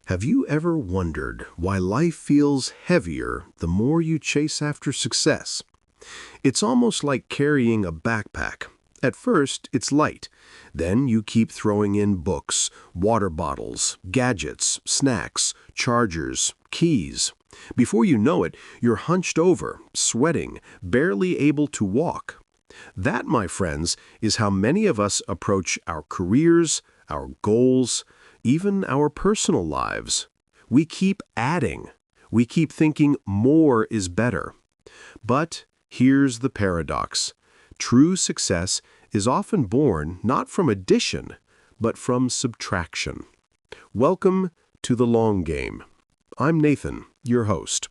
Have you ever wondered why life feels heavier the more you chase after success? It's almost like carrying a backpack. At first, it's light. Then you keep throwing in books, water bottles, gadgets, snacks, chargers, keys. Before you know it, you're hunched over, sweating, barely able to walk. That, my friends, is how many of us approach our careers, our goals, even our personal lives. We keep adding. We keep thinking more is better. But here's the paradox. True success is often born not from addition, but from subtraction. Welcome to the long game. I'm Nathan, your host.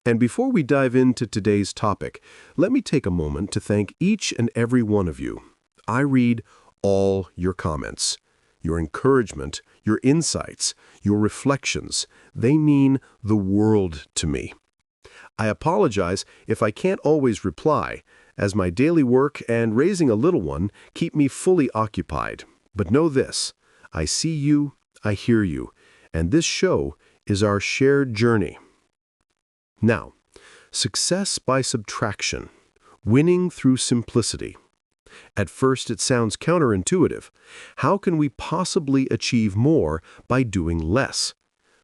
And before we dive into today's topic, let me take a moment to thank each and every one of you. I read all your comments, your encouragement, your insights, your reflections. They mean the world to me. I apologize if I can't always reply, as my daily work and raising a little one keep me fully occupied. But know this, I see you, I hear you, and this show is our shared journey. Now, success by subtraction, winning through simplicity. At first, it sounds counterintuitive. How can we possibly achieve more by doing less?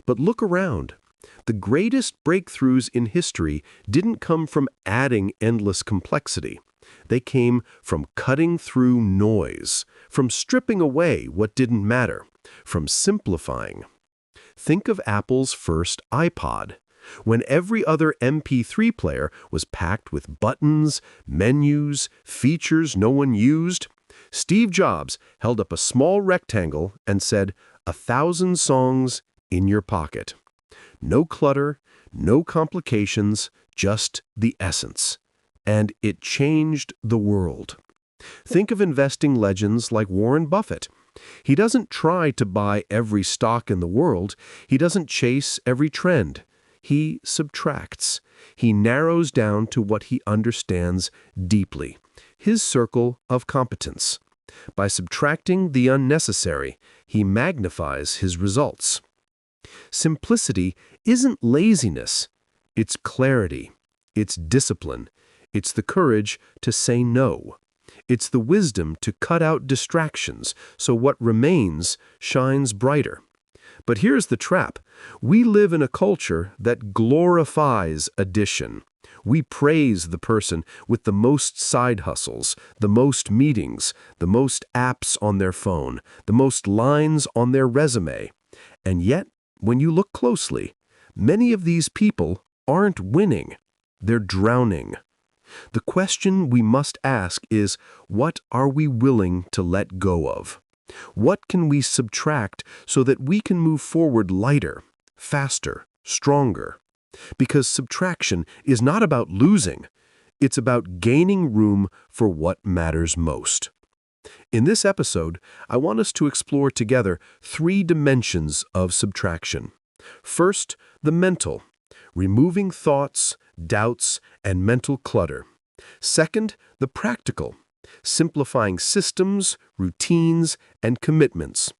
But look around. The greatest breakthroughs in history didn't come from adding endless complexity. They came from cutting through noise, from stripping away what didn't matter, from simplifying. Think of Apple's first iPod. When every other MP3 player was packed with buttons, menus, features no one used, Steve Jobs held up a small rectangle and said, 1,000 songs in your pocket. No clutter, no complications, just the essence. And it changed the world. Think of investing legends like Warren Buffett. He doesn't try to buy every stock in the world. He doesn't chase every trend. He subtracts. He narrows down to what he understands deeply, his circle of competence. By subtracting the unnecessary, he magnifies his results. Simplicity isn't laziness. It's clarity. It's discipline. It's the courage to say no. It's the wisdom to cut out distractions so what remains shines brighter. But here's the trap. We live in a culture that glorifies addition. We praise the person with the most side hustles, the most meetings, the most apps on their phone, the most lines on their resume. And yet, when you look closely, many of these people aren't winning. They're drowning. The question we must ask is, what are we willing to let go of? What can we subtract so that we can move forward lighter, faster, stronger? Because subtraction is not about losing. It's about gaining room for what matters most. In this episode, I want us to explore together 3 dimensions of subtraction. First, the mental, removing thoughts, doubts, and mental clutter. Second, the practical, simplifying systems, routines, and commitments.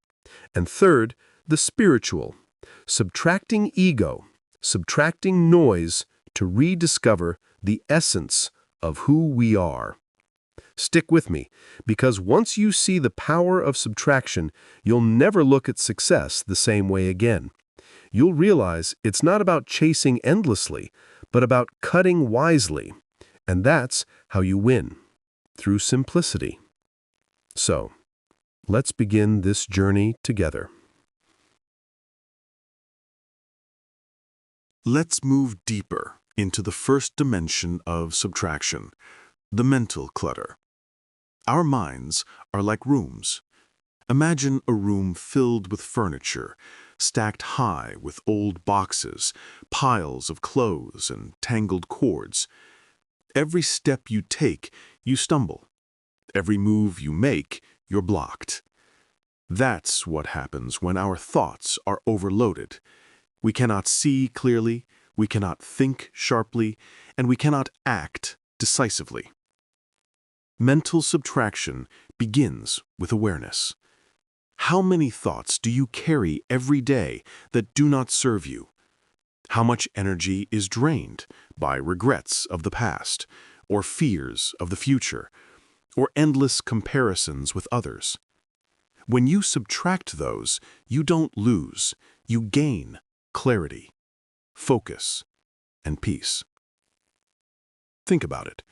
And third, the spiritual, subtracting ego, subtracting noise to rediscover the essence of who we are. Stick with me, because once you see the power of subtraction, you'll never look at success the same way again. You'll realize it's not about chasing endlessly, but about cutting wisely. And that's how you win, through simplicity. So, let's begin this journey together. Let's move deeper into the first dimension of subtraction, the mental clutter. Our minds are like rooms. Imagine a room filled with furniture, stacked high with old boxes, piles of clothes, and tangled cords. Every step you take, you stumble. Every move you make, you're blocked. That's what happens when our thoughts are overloaded. We cannot see clearly, we cannot think sharply, and we cannot act decisively. Mental subtraction begins with awareness. How many thoughts do you carry every day that do not serve you? How much energy is drained by regrets of the past, or fears of the future, or endless comparisons with others? When you subtract those, you don't lose, you gain clarity, focus, and peace. Think about it.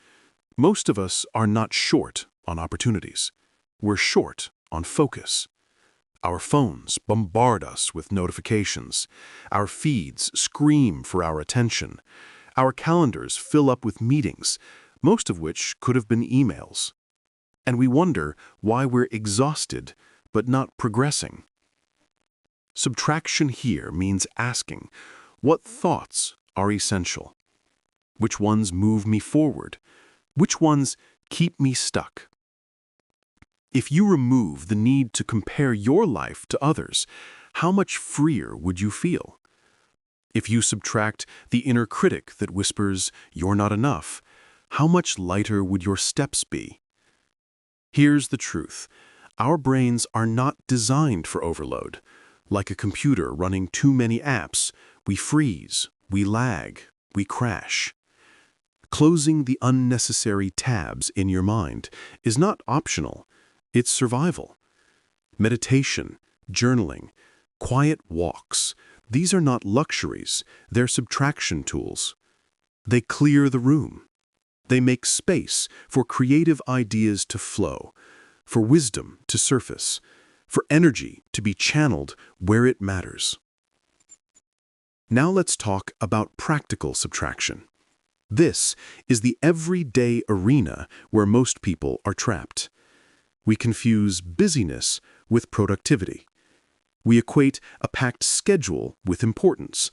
Most of us are not short on opportunities. We're short on focus. Our phones bombard us with notifications. Our feeds scream for our attention. Our calendars fill up with meetings, most of which could have been emails. And we wonder why we're exhausted but not progressing. Subtraction here means asking, what thoughts are essential? Which ones move me forward? Which ones keep me stuck? If you remove the need to compare your life to others, how much freer would you feel? If you subtract the inner critic that whispers, "You're not enough," how much lighter would your steps be? Here's the truth. Our brains are not designed for overload. Like a computer running too many apps, we freeze, we lag, we crash. Closing the unnecessary tabs in your mind is not optional. It's survival. Meditation, journaling, quiet walks, these are not luxuries, they're subtraction tools. They clear the room. They make space for creative ideas to flow, for wisdom to surface, for energy to be channeled where it matters. Now let's talk about practical subtraction. This is the everyday arena where most people are trapped. We confuse busyness with productivity. We equate a packed schedule with importance.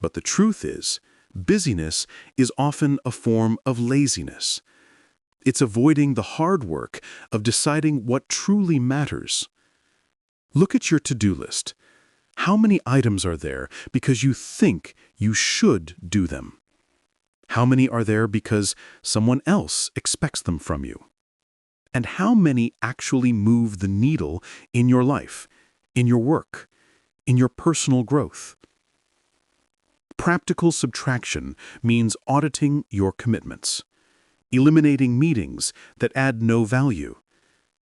But the truth is, busyness is often a form of laziness. It's avoiding the hard work of deciding what truly matters. Look at your to-do list. How many items are there because you think you should do them? How many are there because someone else expects them from you? And how many actually move the needle in your life, in your work, in your personal growth? Practical subtraction means auditing your commitments, eliminating meetings that add no value,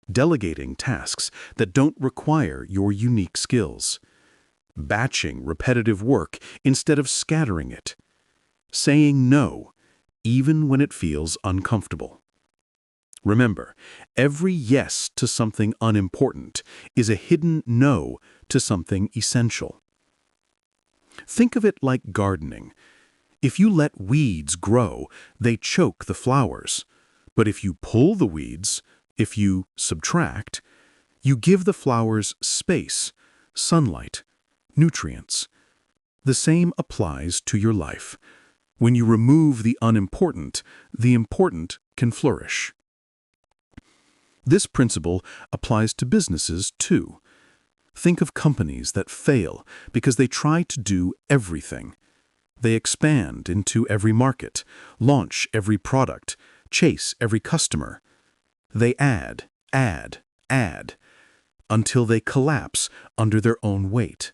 delegating tasks that don't require your unique skills, batching repetitive work instead of scattering it, saying no, even when it feels uncomfortable. Remember, every yes to something unimportant is a hidden no to something essential. Think of it like gardening. If you let weeds grow, they choke the flowers. But if you pull the weeds, if you subtract, you give the flowers space, sunlight, nutrients. The same applies to your life. When you remove the important can flourish. This principle applies to businesses too. Think of companies that fail because they try to do everything. They expand into every market, launch every product, chase every customer. They add, until they collapse under their own weight.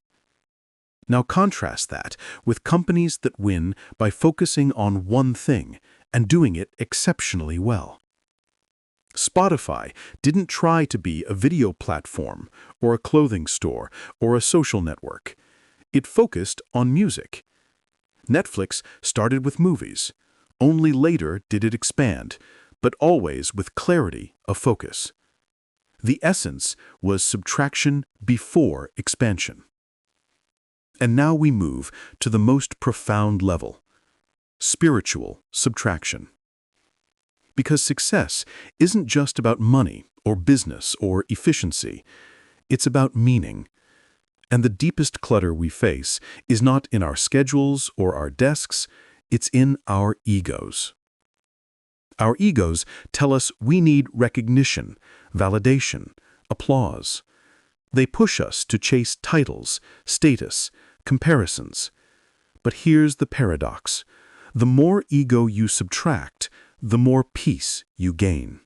Now contrast that with companies that win by focusing on one thing and doing it exceptionally well. Spotify didn't try to be a video platform or a clothing store or a social network. It focused on music. Netflix started with movies. Only later did it expand, but always with clarity of focus. The essence was subtraction before expansion. And now we move to the most profound level, spiritual subtraction. Because success isn't just about money or business or efficiency. It's about meaning. And the deepest clutter we face is not in our schedules or our desks, it's in our egos. Our egos tell us we need recognition, validation, applause. They push us to chase titles, status, comparisons. But here's the paradox. The more ego you subtract, the more peace you gain.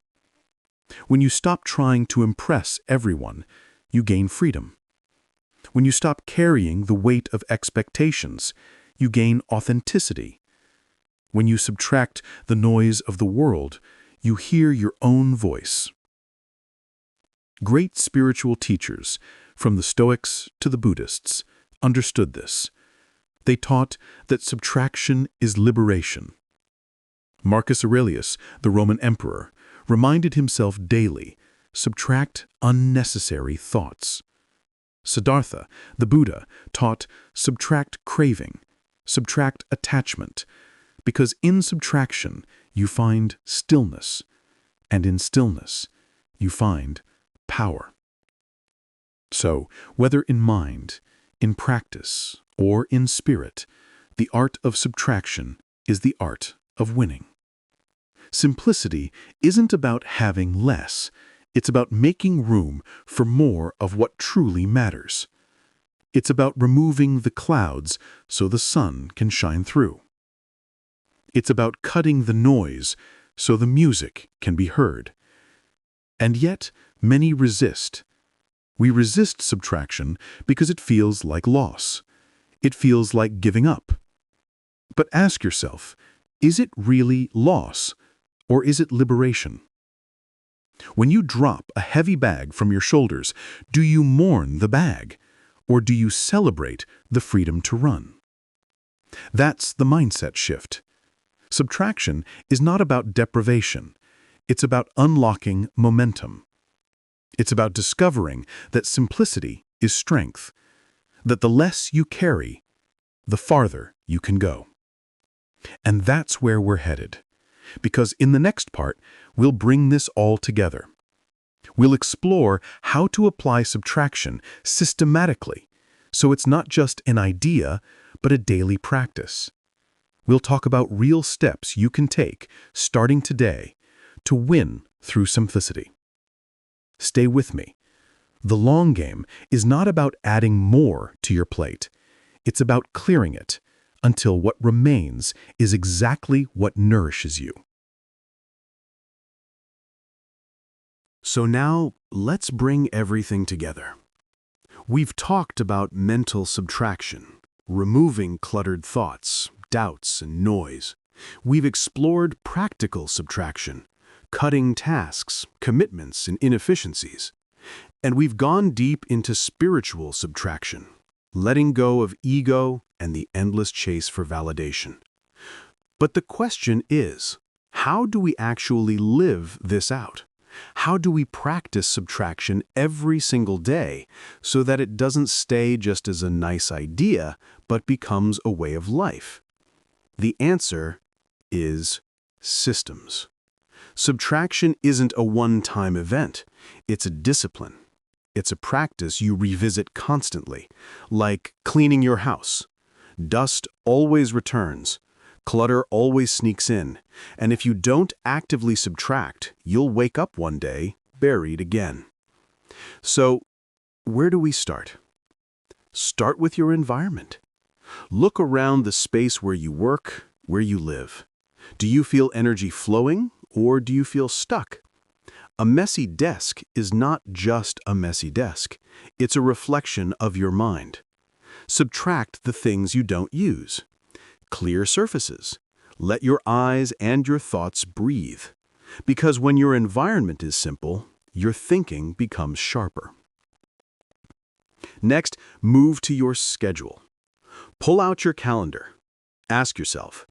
When you stop trying to impress everyone, you gain freedom. When you stop carrying the weight of expectations, you gain authenticity. When you subtract the noise of the world, you hear your own voice. Great spiritual teachers, from the Stoics to the Buddhists, understood this. They taught that subtraction is liberation. Marcus Aurelius, the Roman emperor, reminded himself daily, subtract unnecessary thoughts. Siddhartha, the Buddha, taught subtract craving, subtract attachment, because in subtraction you find stillness, and in stillness you find power. So, whether in mind, in practice, or in spirit, the art of subtraction is the art of winning. Simplicity isn't about having less, it's about making room for more of what truly matters. It's about removing the clouds so the sun can shine through. It's about cutting the noise so the music can be heard. And yet, many resist. We resist subtraction because it feels like loss. It feels like giving up. But ask yourself, is it really loss, or is it liberation? When you drop a heavy bag from your shoulders, do you mourn the bag, or do you celebrate the freedom to run? That's the mindset shift. Subtraction is not about deprivation. It's about unlocking momentum. It's about discovering that simplicity is strength, that the less you carry, the farther you can go. And that's where we're headed, because in the next part, we'll bring this all together. We'll explore how to apply subtraction systematically, so it's not just an idea, but a daily practice. We'll talk about real steps you can take, starting today, to win through simplicity. Stay with me. The long game is not about adding more to your plate. It's about clearing it until what remains is exactly what nourishes you. So now, let's bring everything together. We've talked about mental subtraction, removing cluttered thoughts, doubts, and noise. We've explored practical subtraction, cutting tasks, commitments, and inefficiencies. And we've gone deep into spiritual subtraction, letting go of ego and the endless chase for validation. But the question is, how do we actually live this out? How do we practice subtraction every single day so that it doesn't stay just as a nice idea, but becomes a way of life? The answer is systems. Subtraction isn't a one-time event. It's a discipline. It's a practice you revisit constantly, like cleaning your house. Dust always returns. Clutter always sneaks in, and if you don't actively subtract, you'll wake up one day buried again. So, where do we start? Start with your environment. Look around the space where you work, where you live. Do you feel energy flowing, or do you feel stuck? A messy desk is not just a messy desk. It's a reflection of your mind. Subtract the things you don't use. Clear surfaces. Let your eyes and your thoughts breathe. Because when your environment is simple, your thinking becomes sharper. Next, move to your schedule. Pull out your calendar. Ask yourself,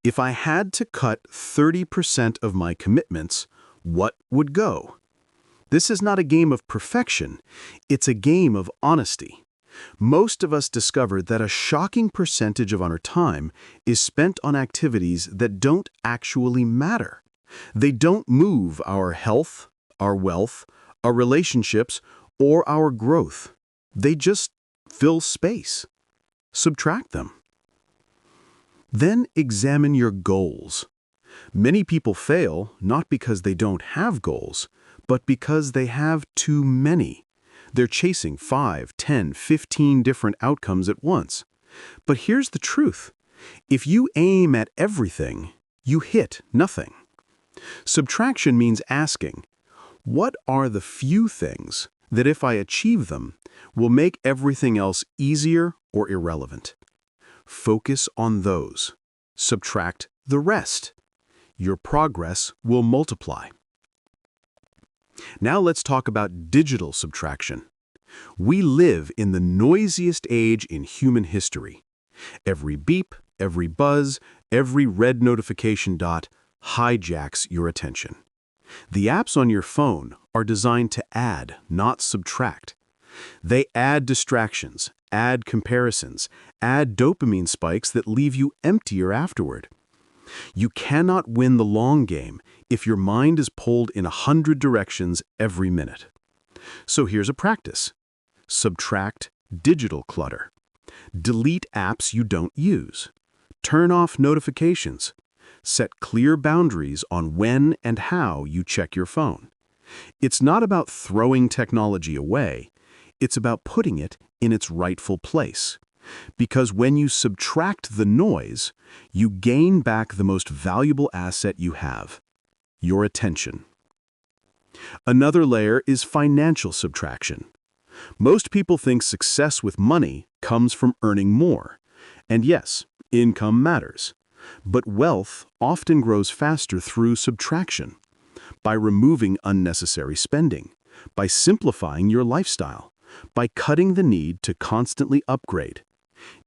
if I had to cut 30% of my commitments, what would go? This is not a game of perfection. It's a game of honesty. Most of us discover that a shocking percentage of our time is spent on activities that don't actually matter. They don't move our health, our wealth, our relationships, or our growth. They just fill space. Subtract them. Then examine your goals. Many people fail not because they don't have goals, but because they have too many. They're chasing 5, 10, 15 different outcomes at once. But here's the truth. If you aim at everything, you hit nothing. Subtraction means asking, what are the few things that if I achieve them, will make everything else easier or irrelevant. Focus on those. Subtract the rest. Your progress will multiply. Now let's talk about digital subtraction. We live in the noisiest age in human history. Every beep, every buzz, every red notification dot hijacks your attention. The apps on your phone are designed to add, not subtract. They add distractions, add comparisons, add dopamine spikes that leave you emptier afterward. You cannot win the long game if your mind is pulled in 100 directions every minute. So here's a practice. Subtract digital clutter. Delete apps you don't use. Turn off notifications. Set clear boundaries on when and how you check your phone. It's not about throwing technology away. It's about putting it in its rightful place. Because when you subtract the noise, you gain back the most valuable asset you have, your attention. Another layer is financial subtraction. Most people think success with money comes from earning more. And yes, income matters. But wealth often grows faster through subtraction, by removing unnecessary spending, by simplifying your lifestyle, by cutting the need to constantly upgrade.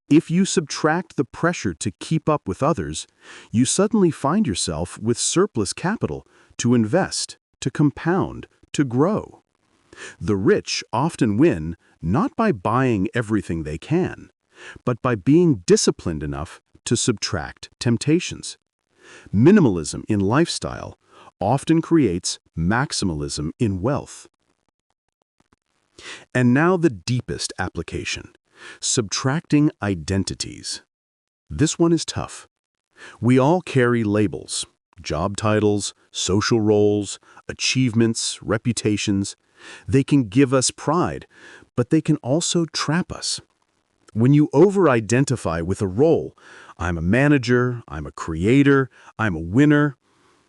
If you subtract the pressure to keep up with others, you suddenly find yourself with surplus capital to invest, to compound, to grow. The rich often win not by buying everything they can, but by being disciplined enough to subtract temptations. Minimalism in lifestyle often creates maximalism in wealth. And now the deepest application, subtracting identities. This one is tough. We all carry labels, job titles, social roles, achievements, reputations. They can give us pride, but they can also trap us. When you over-identify with a role, I'm a manager, I'm a creator, I'm a winner,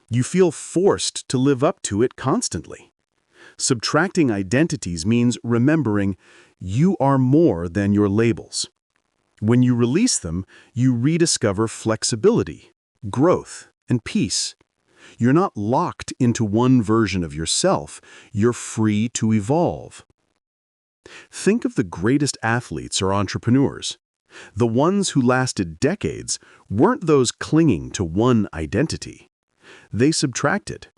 you feel forced to live up to it constantly. Subtracting identities means remembering you are more than your labels. When you release them, you rediscover flexibility, growth, and peace. You're not locked into one version of yourself. You're free to evolve. Think of the greatest athletes or entrepreneurs. The ones who lasted decades weren't those clinging to one identity. They subtracted,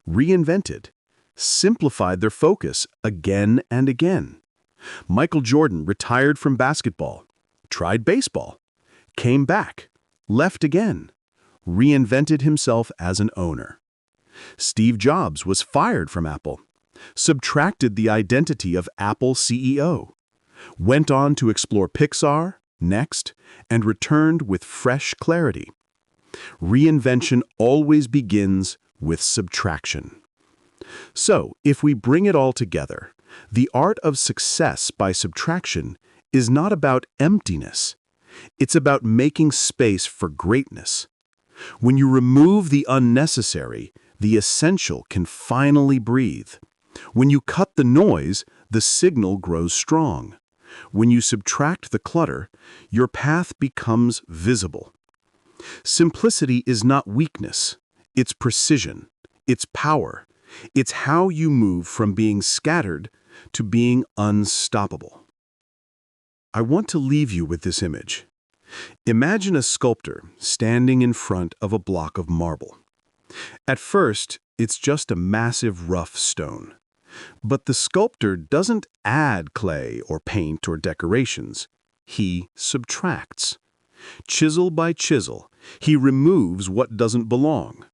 reinvented, simplified their focus again and again. Michael Jordan retired from basketball, tried baseball, came back, left again, reinvented himself as an owner. Steve Jobs was fired from Apple, subtracted the identity of Apple CEO, went on to explore Pixar, Next, and returned with fresh clarity. Reinvention always begins with subtraction. So, if we bring it all together, the art of success by subtraction is not about emptiness. It's about making space for greatness. When you remove the unnecessary, the essential can finally breathe. When you cut the noise, the signal grows strong. When you subtract the clutter, your path becomes visible. Simplicity is not weakness. It's precision. It's power. It's how you move from being scattered to being unstoppable. I want to leave you with this image. Imagine a sculptor standing in front of a block of marble. At first, it's just a massive rough stone. But the sculptor doesn't add clay or paint or decorations. He subtracts. Chisel by chisel, he removes what doesn't belong,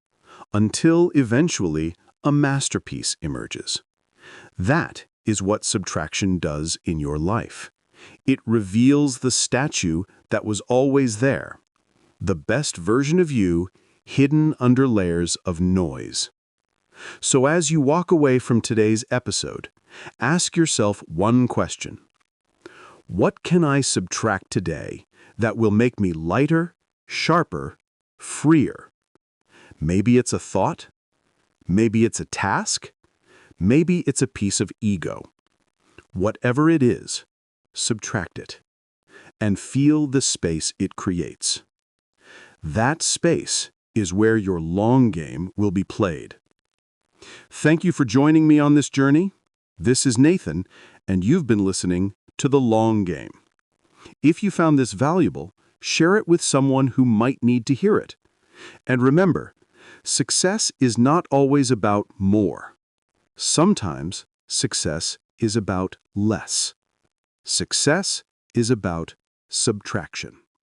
until eventually a masterpiece emerges. That is what subtraction does in your life. It reveals the statue that was always there, the best version of you hidden under layers of noise. So as you walk away from today's episode, ask yourself one question. What can I subtract today that will make me lighter, sharper, freer? Maybe it's a thought. Maybe it's a task. Maybe it's a piece of ego. Whatever it is, subtract it, and feel the space it creates. That space is where your long game will be played. Thank you for joining me on this journey. This is Nathan, and you've been listening to The Long Game. If you found this valuable, share it with someone who might need to hear it. And remember, success is not always about more. Sometimes success is about less. Success is about subtraction.